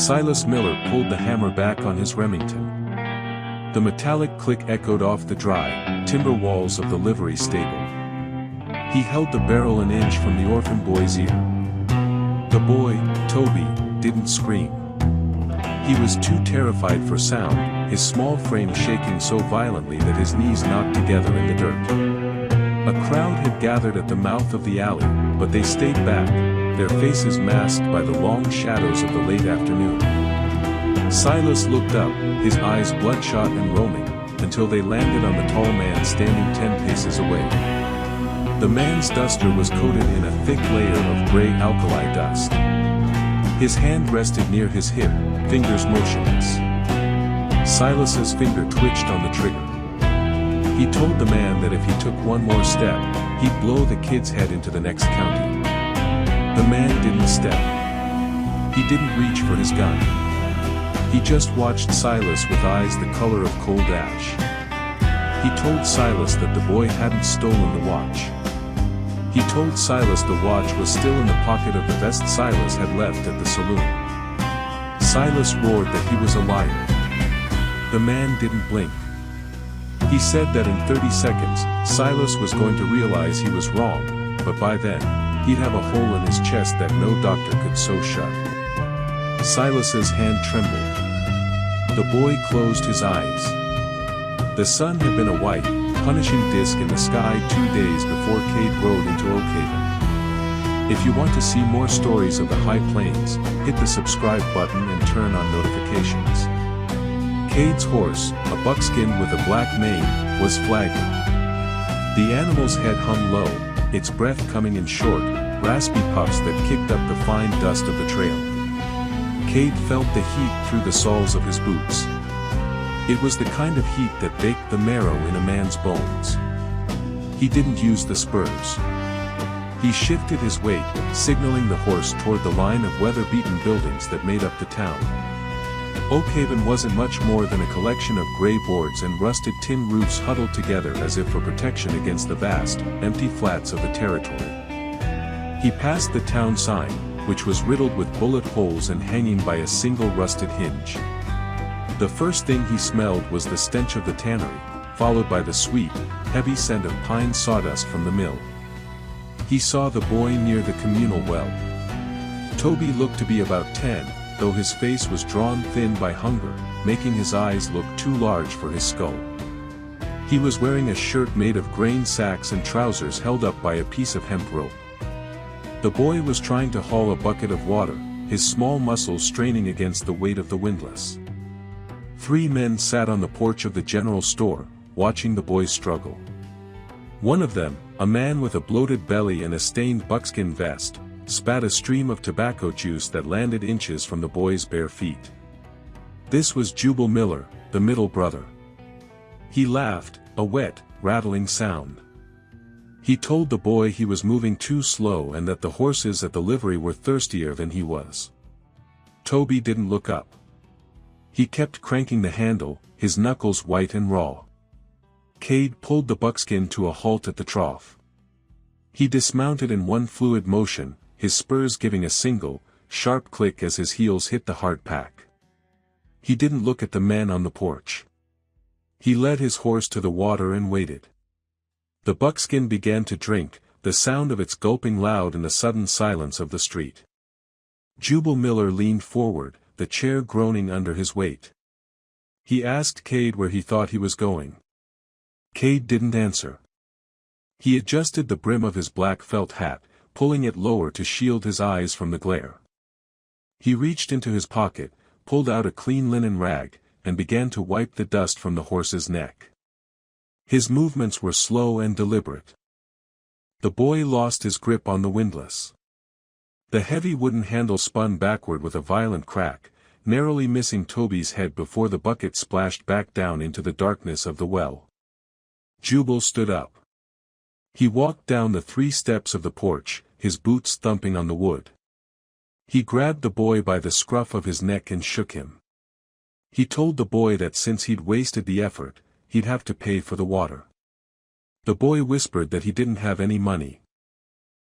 Silas Miller pulled the hammer back on his Remington. The metallic click echoed off the dry, timber walls of the livery stable. He held the barrel an inch from the orphan boy's ear. The boy, Toby, didn't scream. He was too terrified for sound, his small frame shaking so violently that his knees knocked together in the dirt. A crowd had gathered at the mouth of the alley, but they stayed back, their faces masked by the long shadows of the late afternoon. Silas looked up, his eyes bloodshot and roaming, until they landed on the tall man standing 10 paces away. The man's duster was coated in a thick layer of gray alkali dust. His hand rested near his hip, fingers motionless. Silas's finger twitched on the trigger. He told the man that if he took one more step, he'd blow the kid's head into the next county. The man didn't step. He didn't reach for his gun. He just watched Silas with eyes the color of cold ash. He told Silas that the boy hadn't stolen the watch. He told Silas the watch was still in the pocket of the vest Silas had left at the saloon. Silas roared that he was a liar. The man didn't blink. He said that in 30 seconds, Silas was going to realize he was wrong, but by then, he'd have a hole in his chest that no doctor could sew shut. Silas's hand trembled. The boy closed his eyes. The sun had been a white, punishing disk in the sky 2 days before Cade rode into Oak Haven. If you want to see more stories of the High Plains, hit the subscribe button and turn on notifications. Cade's horse, a buckskin with a black mane, was flagging. The animal's head hung low, its breath coming in short, raspy puffs that kicked up the fine dust of the trail. Cade felt the heat through the soles of his boots. It was the kind of heat that baked the marrow in a man's bones. He didn't use the spurs. He shifted his weight, signaling the horse toward the line of weather-beaten buildings that made up the town. Oak Haven wasn't much more than a collection of gray boards and rusted tin roofs huddled together as if for protection against the vast, empty flats of the territory. He passed the town sign, which was riddled with bullet holes and hanging by a single rusted hinge. The first thing he smelled was the stench of the tannery, followed by the sweet, heavy scent of pine sawdust from the mill. He saw the boy near the communal well. Toby looked to be about 10, though his face was drawn thin by hunger, making his eyes look too large for his skull. He was wearing a shirt made of grain sacks and trousers held up by a piece of hemp rope. The boy was trying to haul a bucket of water, his small muscles straining against the weight of the windlass. 3 men sat on the porch of the general store, watching the boy struggle. One of them, a man with a bloated belly and a stained buckskin vest, spat a stream of tobacco juice that landed inches from the boy's bare feet. This was Jubal Miller, the middle brother. He laughed, a wet, rattling sound. He told the boy he was moving too slow and that the horses at the livery were thirstier than he was. Toby didn't look up. He kept cranking the handle, his knuckles white and raw. Cade pulled the buckskin to a halt at the trough. He dismounted in one fluid motion, his spurs giving a single, sharp click as his heels hit the hard pack. He didn't look at the man on the porch. He led his horse to the water and waited. The buckskin began to drink, the sound of its gulping loud in the sudden silence of the street. Jubal Miller leaned forward, the chair groaning under his weight. He asked Cade where he thought he was going. Cade didn't answer. He adjusted the brim of his black felt hat, pulling it lower to shield his eyes from the glare. He reached into his pocket, pulled out a clean linen rag, and began to wipe the dust from the horse's neck. His movements were slow and deliberate. The boy lost his grip on the windlass. The heavy wooden handle spun backward with a violent crack, narrowly missing Toby's head before the bucket splashed back down into the darkness of the well. Jubal stood up. He walked down the 3 steps of the porch, his boots thumping on the wood. He grabbed the boy by the scruff of his neck and shook him. He told the boy that since he'd wasted the effort, he'd have to pay for the water. The boy whispered that he didn't have any money.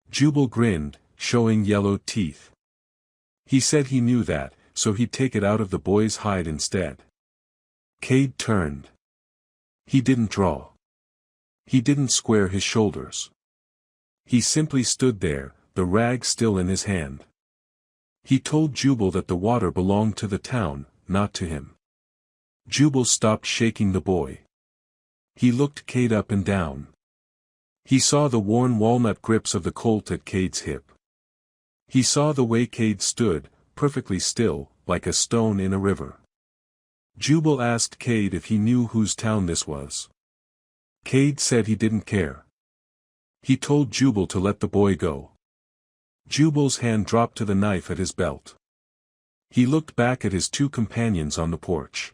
Jubal grinned, showing yellowed teeth. He said he knew that, so he'd take it out of the boy's hide instead. Cade turned. He didn't draw. He didn't square his shoulders. He simply stood there, the rag still in his hand. He told Jubal that the water belonged to the town, not to him. Jubal stopped shaking the boy. He looked Cade up and down. He saw the worn walnut grips of the Colt at Cade's hip. He saw the way Cade stood, perfectly still, like a stone in a river. Jubal asked Cade if he knew whose town this was. Cade said he didn't care. He told Jubal to let the boy go. Jubal's hand dropped to the knife at his belt. He looked back at his two companions on the porch.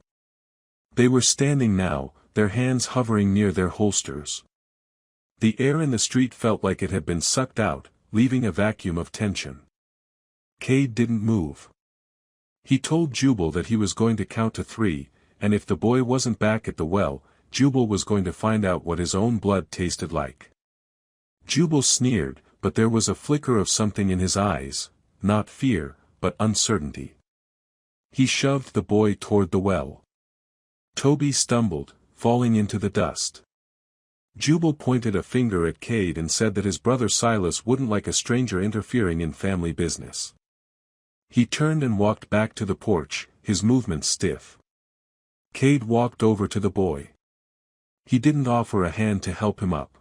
They were standing now, their hands hovering near their holsters. The air in the street felt like it had been sucked out, leaving a vacuum of tension. Cade didn't move. He told Jubal that he was going to count to 3, and if the boy wasn't back at the well, Jubal was going to find out what his own blood tasted like. Jubal sneered, but there was a flicker of something in his eyes, not fear, but uncertainty. He shoved the boy toward the well. Toby stumbled, falling into the dust. Jubal pointed a finger at Cade and said that his brother Silas wouldn't like a stranger interfering in family business. He turned and walked back to the porch, his movements stiff. Cade walked over to the boy. He didn't offer a hand to help him up.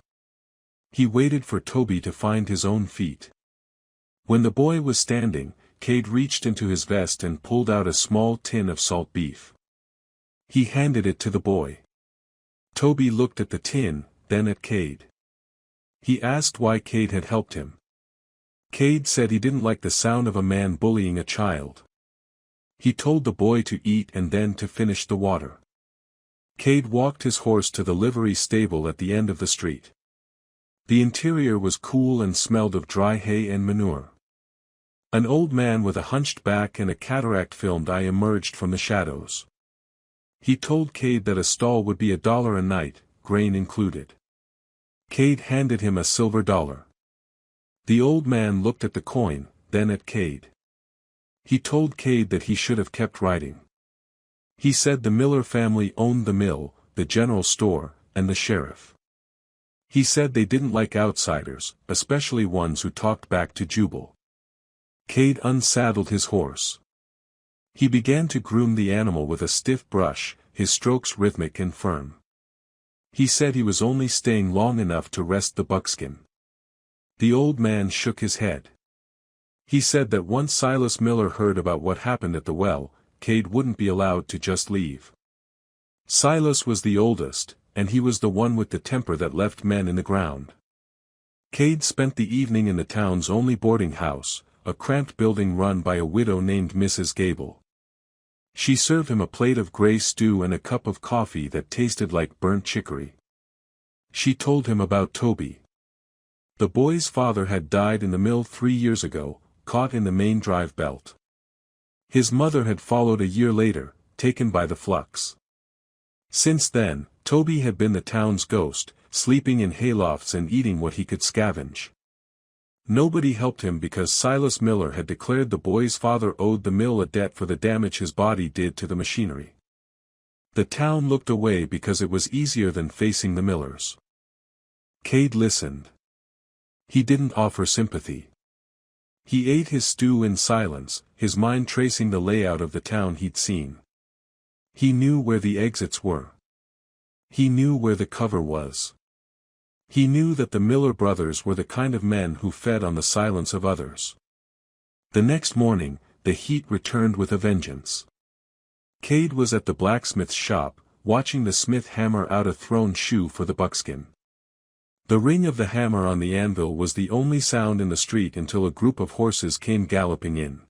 He waited for Toby to find his own feet. When the boy was standing, Cade reached into his vest and pulled out a small tin of salt beef. He handed it to the boy. Toby looked at the tin, then at Cade. He asked why Cade had helped him. Cade said he didn't like the sound of a man bullying a child. He told the boy to eat and then to finish the water. Cade walked his horse to the livery stable at the end of the street. The interior was cool and smelled of dry hay and manure. An old man with a hunched back and a cataract-filmed eye emerged from the shadows. He told Cade that a stall would be $1 a night, grain included. Cade handed him a silver dollar. The old man looked at the coin, then at Cade. He told Cade that he should have kept riding. He said the Miller family owned the mill, the general store, and the sheriff. He said they didn't like outsiders, especially ones who talked back to Jubal. Cade unsaddled his horse. He began to groom the animal with a stiff brush, his strokes rhythmic and firm. He said he was only staying long enough to rest the buckskin. The old man shook his head. He said that once Silas Miller heard about what happened at the well, Cade wouldn't be allowed to just leave. Silas was the oldest, and he was the one with the temper that left men in the ground. Cade spent the evening in the town's only boarding house, a cramped building run by a widow named Mrs. Gable. She served him a plate of gray stew and a cup of coffee that tasted like burnt chicory. She told him about Toby. The boy's father had died in the mill 3 years ago, caught in the main drive belt. His mother had followed a year later, taken by the flux. Since then, Toby had been the town's ghost, sleeping in haylofts and eating what he could scavenge. Nobody helped him because Silas Miller had declared the boy's father owed the mill a debt for the damage his body did to the machinery. The town looked away because it was easier than facing the Millers. Cade listened. He didn't offer sympathy. He ate his stew in silence, his mind tracing the layout of the town he'd seen. He knew where the exits were. He knew where the cover was. He knew that the Miller brothers were the kind of men who fed on the silence of others. The next morning, the heat returned with a vengeance. Cade was at the blacksmith's shop, watching the smith hammer out a thrown shoe for the buckskin. The ring of the hammer on the anvil was the only sound in the street until a group of horses came galloping in.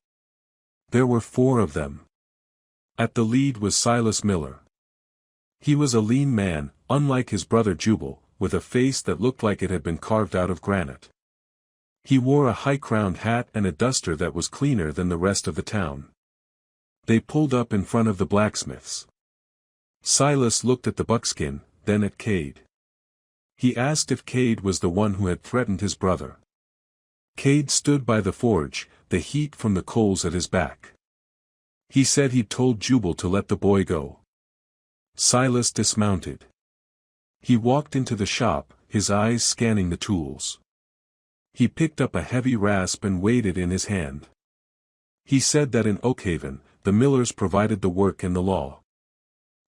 There were 4 of them. At the lead was Silas Miller. He was a lean man, unlike his brother Jubal, with a face that looked like it had been carved out of granite. He wore a high-crowned hat and a duster that was cleaner than the rest of the town. They pulled up in front of the blacksmith's. Silas looked at the buckskin, then at Cade. He asked if Cade was the one who had threatened his brother. Cade stood by the forge, the heat from the coals at his back. He said he'd told Jubal to let the boy go. Silas dismounted. He walked into the shop, his eyes scanning the tools. He picked up a heavy rasp and weighed it in his hand. He said that in Oakhaven, the Millers provided the work and the law.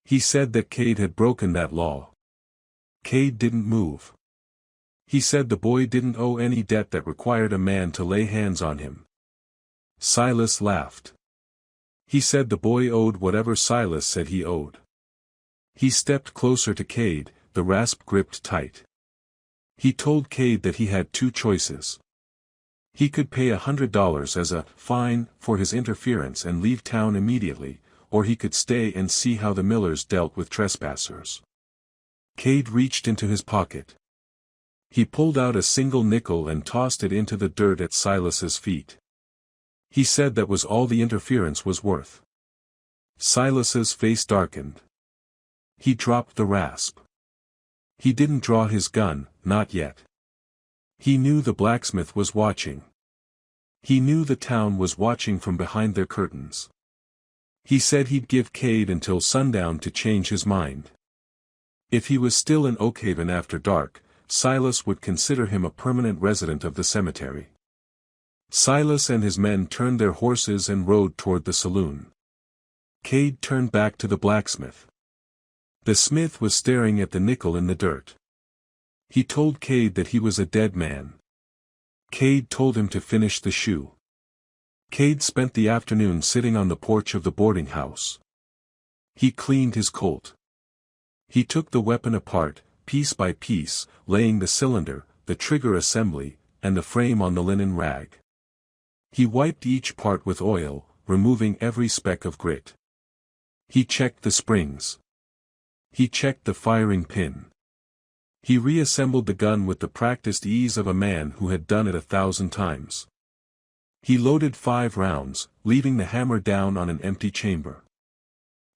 He said that Cade had broken that law. Cade didn't move. He said the boy didn't owe any debt that required a man to lay hands on him. Silas laughed. He said the boy owed whatever Silas said he owed. He stepped closer to Cade, the rasp gripped tight. He told Cade that he had two choices. He could pay $100 as a fine for his interference and leave town immediately, or he could stay and see how the Millers dealt with trespassers. Cade reached into his pocket. He pulled out a single nickel and tossed it into the dirt at Silas's feet. He said that was all the interference was worth. Silas's face darkened. He dropped the rasp. He didn't draw his gun, not yet. He knew the blacksmith was watching. He knew the town was watching from behind their curtains. He said he'd give Cade until sundown to change his mind. If he was still in Oakhaven after dark, Silas would consider him a permanent resident of the cemetery. Silas and his men turned their horses and rode toward the saloon. Cade turned back to the blacksmith. The smith was staring at the nickel in the dirt. He told Cade that he was a dead man. Cade told him to finish the shoe. Cade spent the afternoon sitting on the porch of the boarding house. He cleaned his Colt. He took the weapon apart, piece by piece, laying the cylinder, the trigger assembly, and the frame on the linen rag. He wiped each part with oil, removing every speck of grit. He checked the springs. He checked the firing pin. He reassembled the gun with the practiced ease of a man who had done it 1,000 times. He loaded 5 rounds, leaving the hammer down on an empty chamber.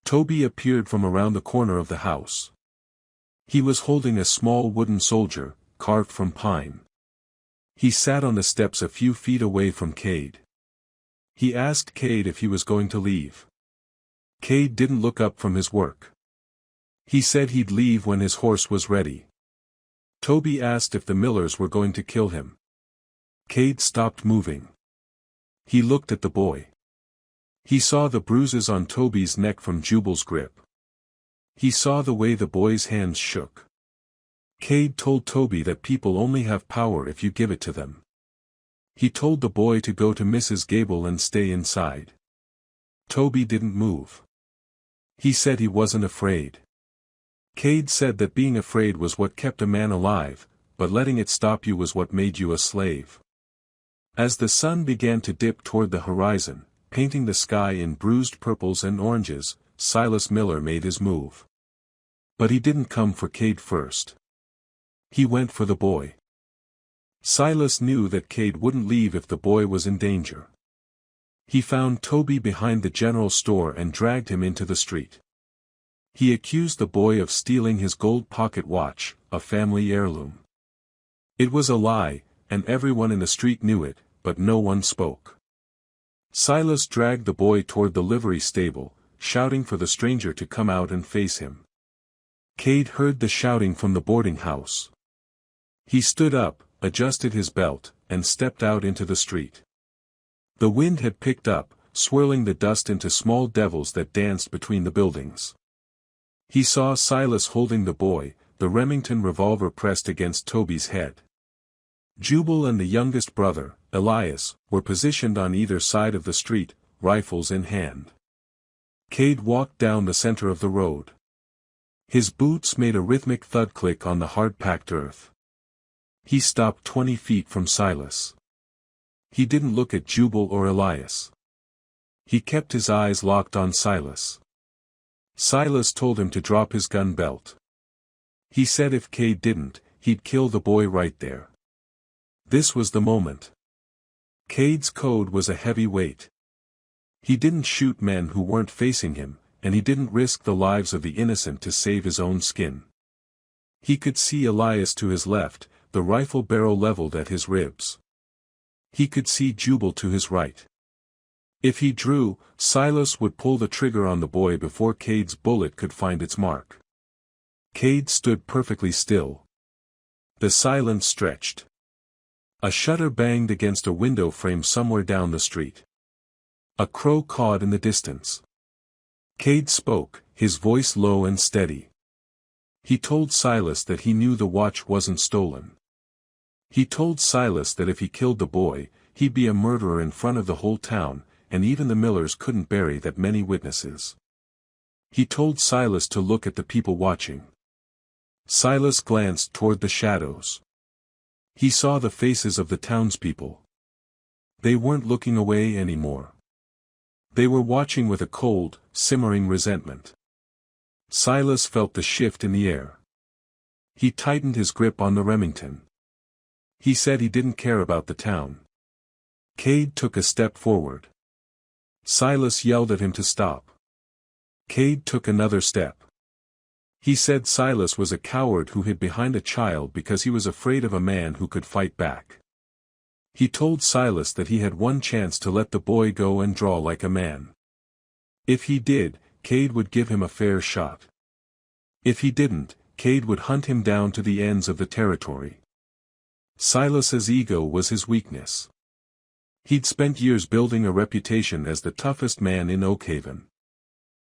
Toby appeared from around the corner of the house. He was holding a small wooden soldier, carved from pine. He sat on the steps a few feet away from Cade. He asked Cade if he was going to leave. Cade didn't look up from his work. He said he'd leave when his horse was ready. Toby asked if the Millers were going to kill him. Cade stopped moving. He looked at the boy. He saw the bruises on Toby's neck from Jubal's grip. He saw the way the boy's hands shook. Cade told Toby that people only have power if you give it to them. He told the boy to go to Mrs. Gable and stay inside. Toby didn't move. He said he wasn't afraid. Cade said that being afraid was what kept a man alive, but letting it stop you was what made you a slave. As the sun began to dip toward the horizon, painting the sky in bruised purples and oranges, Silas Miller made his move. But he didn't come for Cade first. He went for the boy. Silas knew that Cade wouldn't leave if the boy was in danger. He found Toby behind the general store and dragged him into the street. He accused the boy of stealing his gold pocket watch, a family heirloom. It was a lie, and everyone in the street knew it, but no one spoke. Silas dragged the boy toward the livery stable, shouting for the stranger to come out and face him. Cade heard the shouting from the boarding house. He stood up, adjusted his belt, and stepped out into the street. The wind had picked up, swirling the dust into small devils that danced between the buildings. He saw Silas holding the boy, the Remington revolver pressed against Toby's head. Jubal and the youngest brother, Elias, were positioned on either side of the street, rifles in hand. Cade walked down the center of the road. His boots made a rhythmic thud click on the hard-packed earth. He stopped 20 feet from Silas. He didn't look at Jubal or Elias. He kept his eyes locked on Silas. Silas told him to drop his gun belt. He said if Cade didn't, he'd kill the boy right there. This was the moment. Cade's code was a heavy weight. He didn't shoot men who weren't facing him, and he didn't risk the lives of the innocent to save his own skin. He could see Elias to his left, the rifle barrel leveled at his ribs. He could see Jubal to his right. If he drew, Silas would pull the trigger on the boy before Cade's bullet could find its mark. Cade stood perfectly still. The silence stretched. A shutter banged against a window frame somewhere down the street. A crow cawed in the distance. Cade spoke, his voice low and steady. He told Silas that he knew the watch wasn't stolen. He told Silas that if he killed the boy, he'd be a murderer in front of the whole town, and even the Millers couldn't bury that many witnesses. He told Silas to look at the people watching. Silas glanced toward the shadows. He saw the faces of the townspeople. They weren't looking away anymore. They were watching with a cold, simmering resentment. Silas felt the shift in the air. He tightened his grip on the Remington. He said he didn't care about the town. Cade took a step forward. Silas yelled at him to stop. Cade took another step. He said Silas was a coward who hid behind a child because he was afraid of a man who could fight back. He told Silas that he had one chance to let the boy go and draw like a man. If he did, Cade would give him a fair shot. If he didn't, Cade would hunt him down to the ends of the territory. Silas's ego was his weakness. He'd spent years building a reputation as the toughest man in Oakhaven.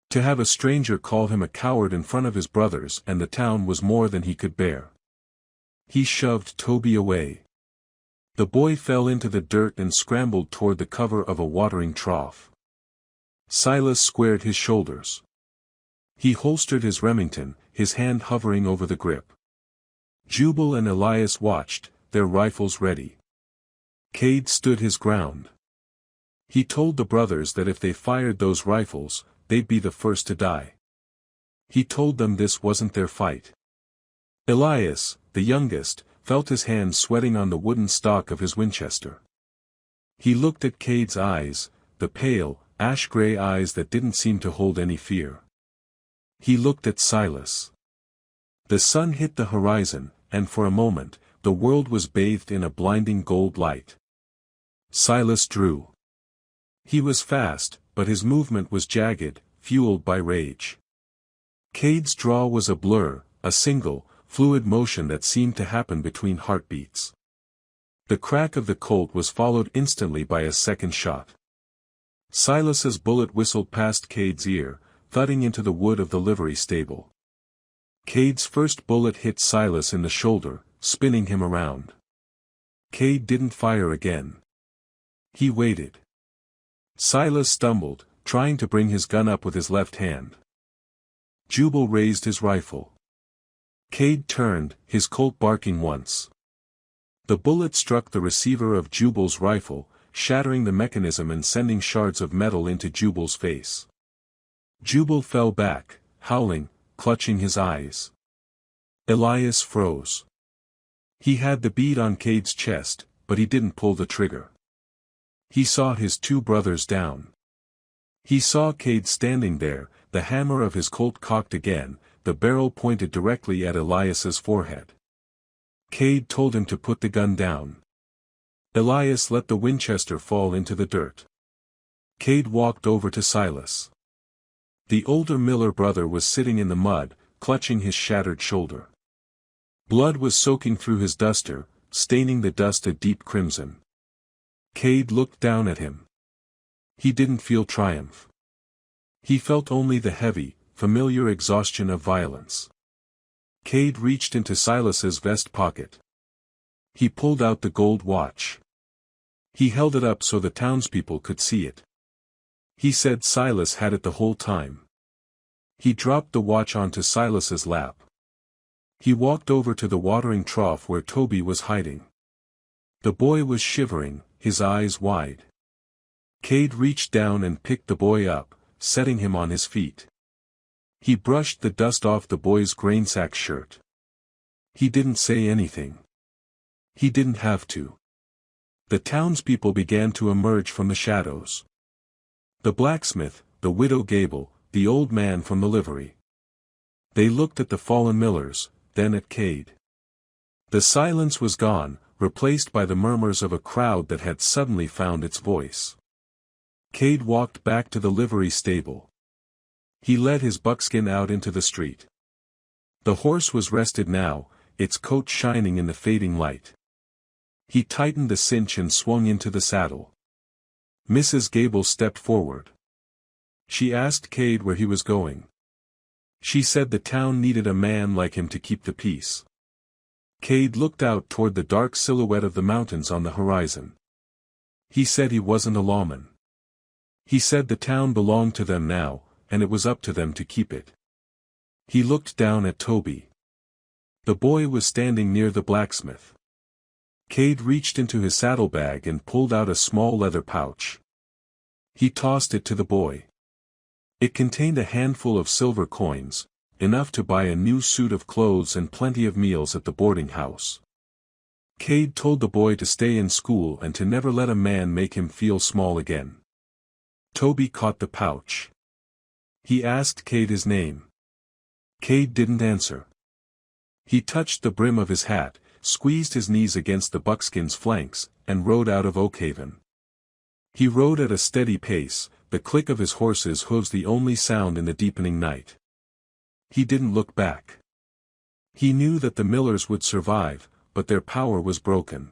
To have a stranger call him a coward in front of his brothers and the town was more than he could bear. He shoved Toby away. The boy fell into the dirt and scrambled toward the cover of a watering trough. Silas squared his shoulders. He holstered his Remington, his hand hovering over the grip. Jubal and Elias watched, their rifles ready. Cade stood his ground. He told the brothers that if they fired those rifles, they'd be the first to die. He told them this wasn't their fight. Elias, the youngest, felt his hands sweating on the wooden stock of his Winchester. He looked at Cade's eyes, the pale, ash-gray eyes that didn't seem to hold any fear. He looked at Silas. The sun hit the horizon, and for a moment, the world was bathed in a blinding gold light. Silas drew. He was fast, but his movement was jagged, fueled by rage. Cade's draw was a blur, a single, fluid motion that seemed to happen between heartbeats. The crack of the Colt was followed instantly by a second shot. Silas's bullet whistled past Cade's ear, thudding into the wood of the livery stable. Cade's first bullet hit Silas in the shoulder, spinning him around. Cade didn't fire again. He waited. Silas stumbled, trying to bring his gun up with his left hand. Jubal raised his rifle. Cade turned, his Colt barking once. The bullet struck the receiver of Jubal's rifle, shattering the mechanism and sending shards of metal into Jubal's face. Jubal fell back, howling, clutching his eyes. Elias froze. He had the bead on Cade's chest, but he didn't pull the trigger. He saw his two brothers down. He saw Cade standing there, the hammer of his Colt cocked again, the barrel pointed directly at Elias's forehead. Cade told him to put the gun down. Elias let the Winchester fall into the dirt. Cade walked over to Silas. The older Miller brother was sitting in the mud, clutching his shattered shoulder. Blood was soaking through his duster, staining the dust a deep crimson. Cade looked down at him. He didn't feel triumph. He felt only the heavy, familiar exhaustion of violence. Cade reached into Silas's vest pocket. He pulled out the gold watch. He held it up so the townspeople could see it. He said Silas had it the whole time. He dropped the watch onto Silas's lap. He walked over to the watering trough where Toby was hiding. The boy was shivering, his eyes wide. Cade reached down and picked the boy up, setting him on his feet. He brushed the dust off the boy's grainsack shirt. He didn't say anything. He didn't have to. The townspeople began to emerge from the shadows. The blacksmith, the widow Gable, the old man from the livery. They looked at the fallen Millers, then at Cade. The silence was gone, replaced by the murmurs of a crowd that had suddenly found its voice. Cade walked back to the livery stable. He led his buckskin out into the street. The horse was rested now, its coat shining in the fading light. He tightened the cinch and swung into the saddle. Mrs. Gable stepped forward. She asked Cade where he was going. She said the town needed a man like him to keep the peace. Cade looked out toward the dark silhouette of the mountains on the horizon. He said he wasn't a lawman. He said the town belonged to them now, and it was up to them to keep it. He looked down at Toby. The boy was standing near the blacksmith. Cade reached into his saddlebag and pulled out a small leather pouch. He tossed it to the boy. It contained a handful of silver coins, enough to buy a new suit of clothes and plenty of meals at the boarding house. Cade told the boy to stay in school and to never let a man make him feel small again. Toby caught the pouch. He asked Cade his name. Cade didn't answer. He touched the brim of his hat, squeezed his knees against the buckskin's flanks, and rode out of Oakhaven. He rode at a steady pace, the click of his horse's hooves the only sound in the deepening night. He didn't look back. He knew that the Millers would survive, but their power was broken.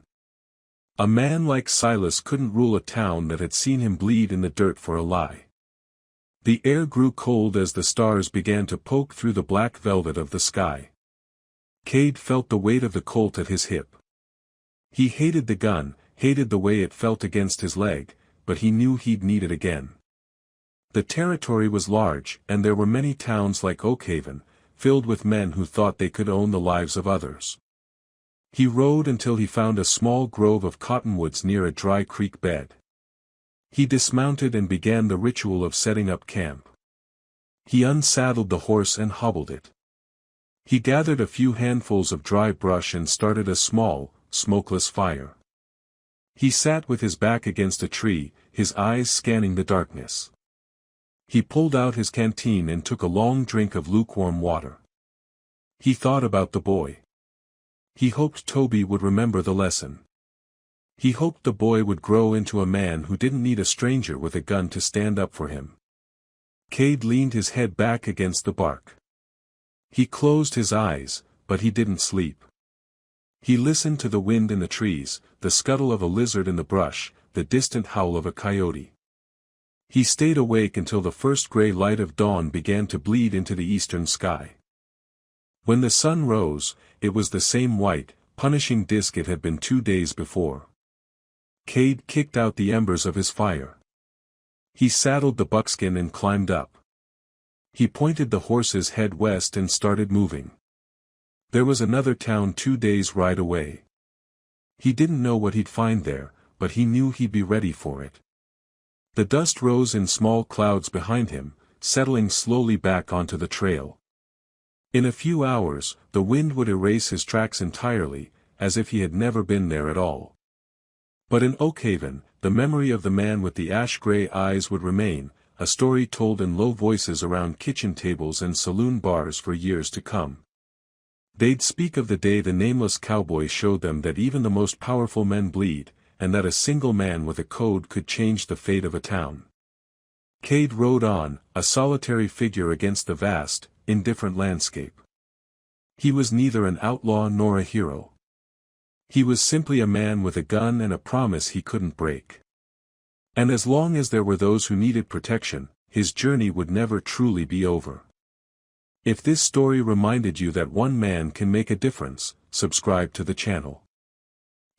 A man like Silas couldn't rule a town that had seen him bleed in the dirt for a lie. The air grew cold as the stars began to poke through the black velvet of the sky. Cade felt the weight of the Colt at his hip. He hated the gun, hated the way it felt against his leg, but he knew he'd need it again. The territory was large, and there were many towns like Oakhaven, filled with men who thought they could own the lives of others. He rode until he found a small grove of cottonwoods near a dry creek bed. He dismounted and began the ritual of setting up camp. He unsaddled the horse and hobbled it. He gathered a few handfuls of dry brush and started a small, smokeless fire. He sat with his back against a tree, his eyes scanning the darkness. He pulled out his canteen and took a long drink of lukewarm water. He thought about the boy. He hoped Toby would remember the lesson. He hoped the boy would grow into a man who didn't need a stranger with a gun to stand up for him. Cade leaned his head back against the bark. He closed his eyes, but he didn't sleep. He listened to the wind in the trees, the scuttle of a lizard in the brush, the distant howl of a coyote. He stayed awake until the first gray light of dawn began to bleed into the eastern sky. When the sun rose, it was the same white, punishing disk it had been 2 days before. Cade kicked out the embers of his fire. He saddled the buckskin and climbed up. He pointed the horse's head west and started moving. There was another town 2 days' ride away. He didn't know what he'd find there, but he knew he'd be ready for it. The dust rose in small clouds behind him, settling slowly back onto the trail. In a few hours, the wind would erase his tracks entirely, as if he had never been there at all. But in Oakhaven, the memory of the man with the ash-gray eyes would remain, a story told in low voices around kitchen tables and saloon bars for years to come. They'd speak of the day the nameless cowboy showed them that even the most powerful men bleed, and that a single man with a code could change the fate of a town. Cade rode on, a solitary figure against the vast, indifferent landscape. He was neither an outlaw nor a hero. He was simply a man with a gun and a promise he couldn't break. And as long as there were those who needed protection, his journey would never truly be over. If this story reminded you that one man can make a difference, subscribe to the channel.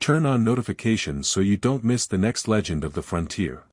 Turn on notifications so you don't miss the next legend of the frontier.